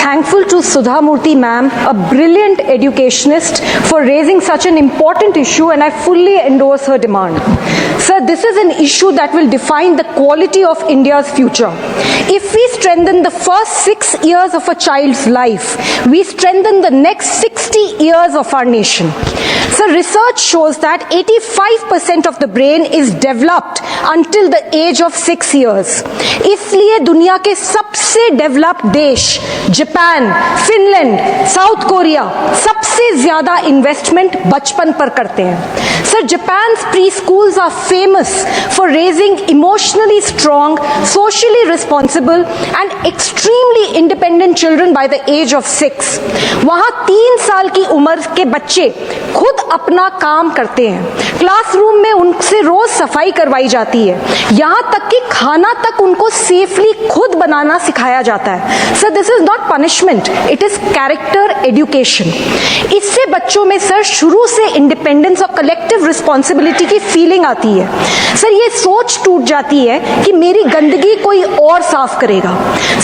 thankful to Sudha Murthy ma'am, a brilliant educationist, for raising such an important issue, and I fully endorse her demand. Sir, this is an issue that will define the quality of India's future. If we strengthen the first 6 years of a child's life, we strengthen the next 60 years of our nation. Sir, research shows that 85% of the brain is developed until the age of 6 years. इसलिए दुनिया के सबसे developed देश Japan, Finland, south Korea सबसे ज्यादा investment बचपन पर करते हैं. Sir, Japan's preschools are famous for raising emotionally strong, socially responsible and extremely independent children by the age of 6. वहाँ 3 साल की उम्र के बच्चे खुद अपना काम करते हैं. क्लासरूम में उनसे रोज सफाई करवाई जाती है. यहाँ तक कि खाना तक उनको सेफली खुद बनाना सिखाया जाता है. Sir, this is not punishment, it is character education. इससे बच्चों में सर शुरू से इंडिपेंडेंस और कलेक्टिव रिस्पॉन्सिबिलिटी की फीलिंग आती है. सर, ये सोच टूट जाती है कि मेरी गंदगी कोई और साफ करेगा.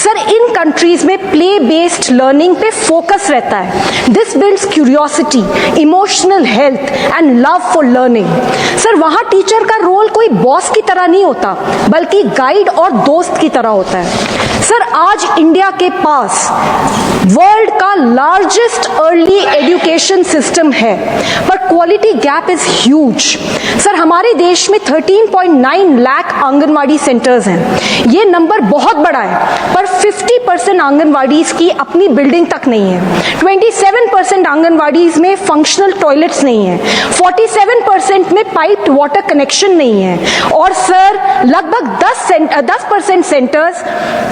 सर, इन कंट्रीज में प्ले बेस्ड लर्निंग पे फोकस रहता है. This builds curiosity, emotional health and love for learning. Sir, वहां टीचर का रोल कोई बॉस की तरह नहीं होता, बल्कि गाइड और दोस्त की तरह होता है. सर, आज इंडिया के पास वर्ल्ड का लार्जेस्ट अर्ली एजुकेशन सिस्टम है, पर quality gap is huge. Sir, हमारे देश में 13.9 लाख आंगनवाड़ी सेंटर्स हैं. ये नंबर बहुत बड़ा है, पर 50% आंगनवाड़ीज की अपनी बिल्डिंग तक नहीं है. 27% आंगनवाड़ीज में फंक्शनल टॉयलेट्स नहीं है. 47% में पाइप्ड वाटर कनेक्शन नहीं है. और सर, लगभग 10% सेंटर्स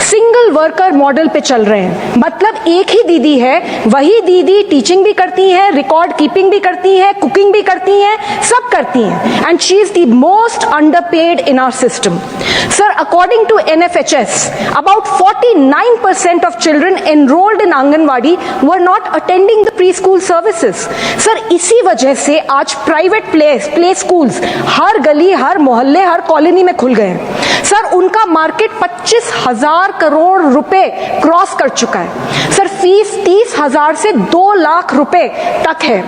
सिंगल वर्कर मॉडल पे चल रहे हैं. मतलब एक ही दीदी है, वही दीदी टीचिंग भी करती है, रिकॉर्ड कीपिंग भी करती है, कुकिंग भी करती है, सब करती हैं. And she is the most underpaid in our system. Sir, according to NFHS, about 49% of children enrolled in anganwadi were not attending the preschool services. Sir, इसी वजह से आज प्राइवेट प्ले स्कूल्स हर गली, हर मोहल्ले, हर कॉलोनी में खुल गए हैं. सर, उनका मार्केट 25,000 करोड़ रुपए क्रॉस कर चुका है. सर, फीस 30,000 से 2 लाख रुपए तक है.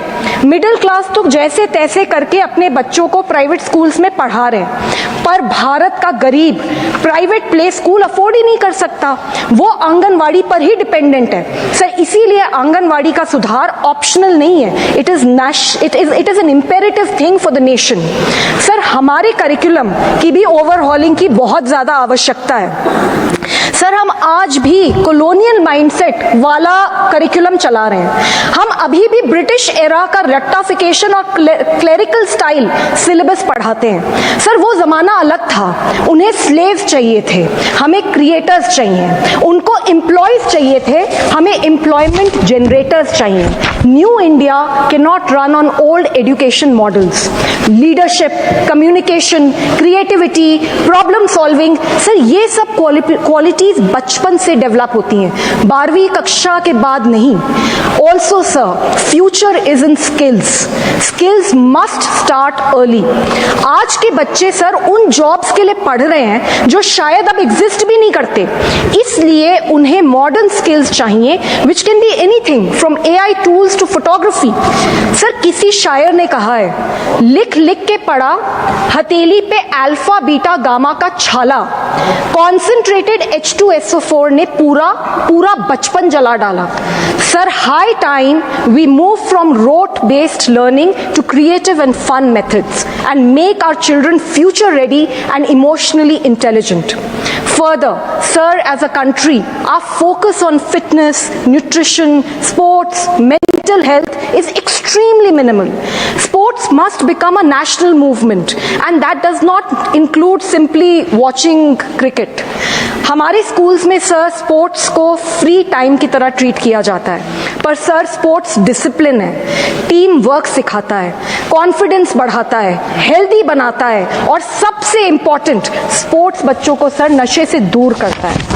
मिडिल क्लास तो जैसे तैसे करके अपने बच्चों को प्राइवेट स्कूल्स में पढ़ा रहे हैं, पर भारत का गरीब प्राइवेट प्ले स्कूल अफोर्ड ही नहीं कर सकता. वो आंगनवाड़ी पर ही डिपेंडेंट है. सर, इसीलिए आंगनवाड़ी का सुधार ऑप्शनल नहीं है, it is an imperative thing for the nation. Sir, हमारे करिकुलम की भी ओवरहॉलिंग की बहुत ज्यादा आवश्यकता है. सर, हम आज भी कॉलोनियल माइंडसेट वाला करिकुलम चला रहे हैं. हम अभी भी ब्रिटिश एरा का रेक्टाफिकेशन और क्लेरिकल स्टाइल सिलेबस पढ़ाते हैं. सर, वो जमाना अलग था. उन्हें स्लेव चाहिए थे, हमें क्रिएटर्स चाहिए. उनको एम्प्लॉयज चाहिए थे, हमें एम्प्लॉयमेंट जनरेटर्स चाहिए. New India can not run on old education models. Leadership, communication, creativity, problem solving, sir, ये सब क्वालिटीज बचपन से डेवलप होती हैं, 12वीं कक्षा के बाद नहीं. Also sir, future is in skills. Skills must start early. आज के बच्चे सर उन जॉब्स के लिए पढ़ रहे हैं जो शायद अब एग्जिस्ट भी नहीं करते. इसलिए उन्हें मॉडर्न स्किल्स चाहिए, which can be anything from AI tools to photography. Sir, किसी शायर ने कहा है, लिख लिख के पढ़ा हथेली पे अल्फा बीटा गामा का छाला. कॉन्सेंट्रेटेड H2SO4 ने पूरा बचपन जला डाला. Sir, high time we move from rote based learning to creative and fun methods and make our children future ready and emotionally intelligent. Further, sir, as a country, our focus on fitness, nutrition, sports, mental health is extremely minimal. Sports must become a national movement, and that does not include simply watching cricket. हमारे schools में sir sports को free time की तरह treat किया जाता है, पर sir sports discipline है, टीम वर्क सिखाता है, कॉन्फिडेंस बढ़ाता है, हेल्दी बनाता है और सबसे इंपॉर्टेंट, स्पोर्ट्स बच्चों को सर नशे से दूर करता है.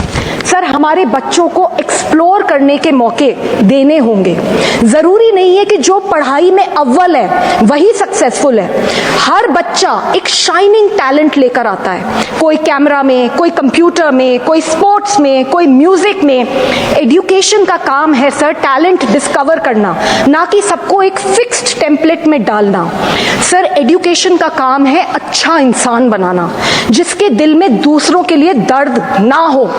सर हमारे बच्चों को एक्सप्लोर करने के मौके देने होंगे। जरूरी नहीं है कि जो पढ़ाई में अव्वल है वही सक्सेसफुल है। हर बच्चा एक शाइनिंग टैलेंट लेकर आता है, कोई कैमरा में, कोई कंप्यूटर में, कोई स्पोर्ट्स में, कोई म्यूजिक में। एजुकेशन का काम है सर टैलेंट डिस्कवर करना, ना कि सबको एक फिक्स्ड टेम्पलेट में डालना। सर एजुकेशन का काम है अच्छा इंसान बनाना, जिसके दिल में दूसरों के लिए दर्द ना हो,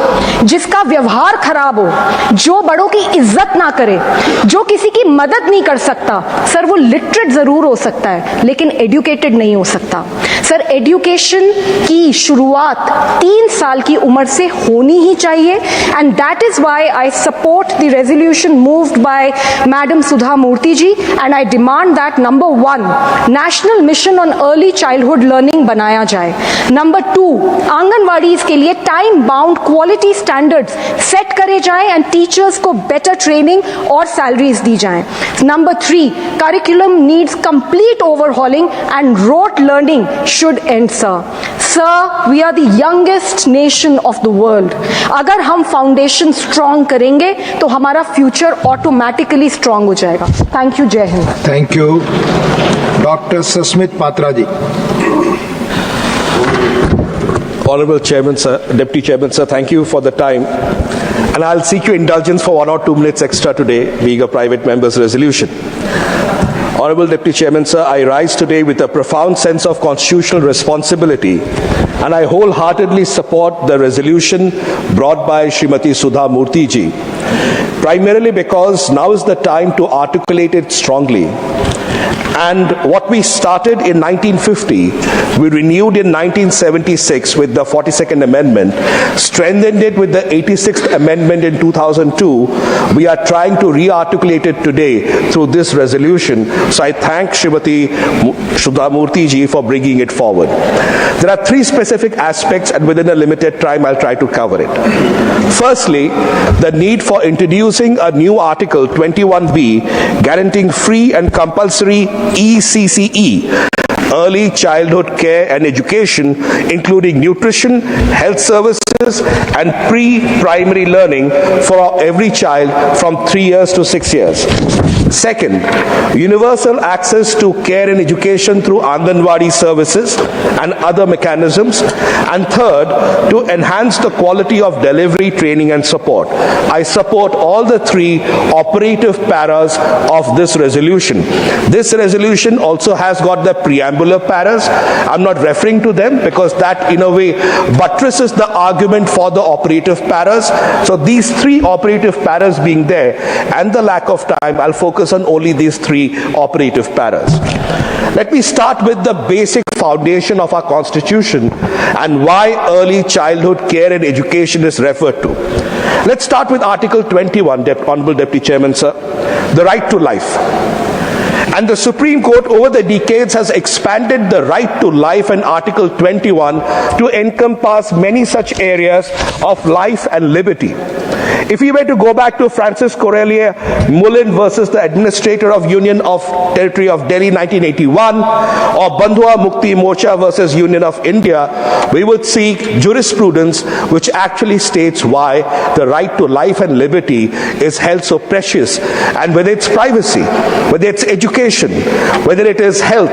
जिसका व्यवहार खराब हो, जो बड़ों की इज्जत ना करे, जो किसी की मदद नहीं कर सकता। सर वो लिटरेट जरूर हो सकता है लेकिन एजुकेटेड नहीं हो सकता। सर एजुकेशन की शुरुआत 3 साल की उम्र से होनी ही चाहिए and that is why I support the resolution moved by madam Sudha Murthy ji and I demand that number 1 national mission on early childhood learning बनाया जाए। नंबर 2 आंगनवाड़ी के लिए time bound quality standards set करे जाए एंड टीचर्स को बेटर ट्रेनिंग और salaries दी जाए। Number 3 curriculum needs complete overhauling and rote learning should end, sir. Sir, we are the youngest nation of the world. अगर हम फाउंडेशन स्ट्रॉन्ग करेंगे तो हमारा फ्यूचर ऑटोमेटिकली स्ट्रॉन्ग हो जाएगा। Thank you, Jai Hind. Thank you. Doctor Sasmit Patra ji. Honorable Chairman, sir, Deputy Chairman, sir, thank you for the time. And I'll seek your indulgence for 1 or 2 minutes extra today, being a private member's resolution. Honorable Deputy Chairman, sir, I rise today with a profound sense of constitutional responsibility, and I wholeheartedly support the resolution brought by Srimati Sudha Murthy ji, primarily because now is the time to articulate it strongly. And what we started in 1950, we renewed in 1976 with the 42nd Amendment, strengthened it with the 86th Amendment in 2002. We are trying to re-articulate it today through this resolution. So I thank Srimati Sudha Murthy ji for bringing it forward. There are 3 specific aspects, and within a limited time I'll try to cover it. Firstly, the need for introducing a new Article 21B guaranteeing free and compulsory ECCE, early childhood care and education, including nutrition, health services, and pre-primary learning for every child from 3 years to 6 years. Second, universal access to care and education through Anganwadi services and other mechanisms. And third, to enhance the quality of delivery, training, and support. I support all the 3 operative paras of this resolution. This resolution also has got the preambular paras. I'm not referring to them because that in a way buttresses the argument for the operative paras. So these 3 operative paras being there and the lack of time, I'll focus on only these 3 operative paras. Let me start with the basic foundation of our Constitution and why early childhood care and education is referred to. Let's start with Article 21, Honorable Deputy Chairman, sir, the right to life. And the Supreme Court over the decades has expanded the right to life in Article 21 to encompass many such areas of life and liberty. If we were to go back to Francis Corellia Mullen versus the Administrator of Union of Territory of Delhi 1981 or Bandhua Mukti Morcha versus Union of India, we would see jurisprudence which actually states why the right to life and liberty is held so precious, and whether it's privacy, whether it's education, whether it is health,